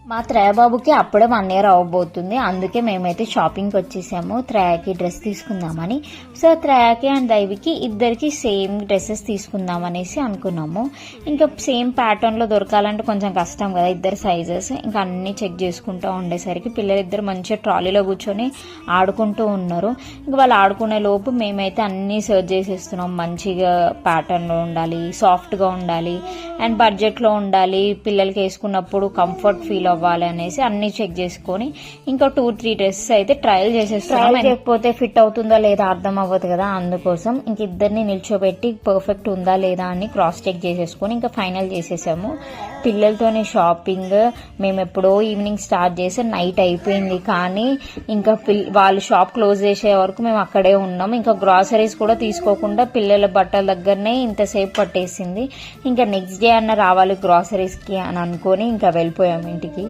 మా త్రయబాబుకి అప్పుడే 1 year అవ్వబోతుంది. అందుకే మేమైతే షాపింగ్కి వచ్చేసాము త్రయాకి డ్రెస్ తీసుకుందామని. సో త్రయాకి అండ్ దైవికి ఇద్దరికి సేమ్ డ్రెస్సెస్ తీసుకుందామనేసి అనుకున్నాము. ఇంకా సేమ్ ప్యాటర్న్లో దొరకాలంటే కొంచెం కష్టం కదా, ఇద్దరు సైజెస్. ఇంకా అన్నీ చెక్ చేసుకుంటూ ఉండేసరికి పిల్లలిద్దరు మంచిగా ట్రాలీలో కూర్చొని ఆడుకుంటూ ఉన్నారు. ఇంకా వాళ్ళు ఆడుకునే లోపు మేమైతే అన్నీ సర్చ్ చేసేస్తున్నాం. మంచిగా ప్యాటర్న్లో ఉండాలి, సాఫ్ట్గా ఉండాలి అండ్ బడ్జెట్లో ఉండాలి, పిల్లలకి వేసుకున్నప్పుడు కంఫర్ట్ ఫీల్ అవ్వాలి అనేసి అన్ని చెక్ చేసుకొని ఇంకా 2-3 డ్రెస్సెస్ అయితే ట్రయల్ చేసేస్తున్నాం. లేకపోతే ఫిట్ అవుతుందా లేదా అర్థం అవ్వదు కదా, అందుకోసం ఇంక ఇద్దరిని నిల్చోబెట్టి పర్ఫెక్ట్ ఉందా లేదా అని క్రాస్ చెక్ చేసేసుకొని ఇంకా ఫైనల్ చేసేసాము. పిల్లలతోనే షాపింగ్ మేము ఎప్పుడో ఈవినింగ్ స్టార్ట్ చేసి నైట్ అయిపోయింది. కానీ ఇంకా వాళ్ళు షాప్ క్లోజ్ చేసే వరకు మేము అక్కడే ఉన్నాం. ఇంకా గ్రాసరీస్ కూడా తీసుకోకుండా పిల్లల బట్టల దగ్గరనే ఇంతసేపు పట్టేసింది. ఇంకా నెక్స్ట్ డే అన్న రావాలి గ్రాసరీస్కి అని అనుకొని ఇంకా వెళ్ళిపోయాము ఇంటికి.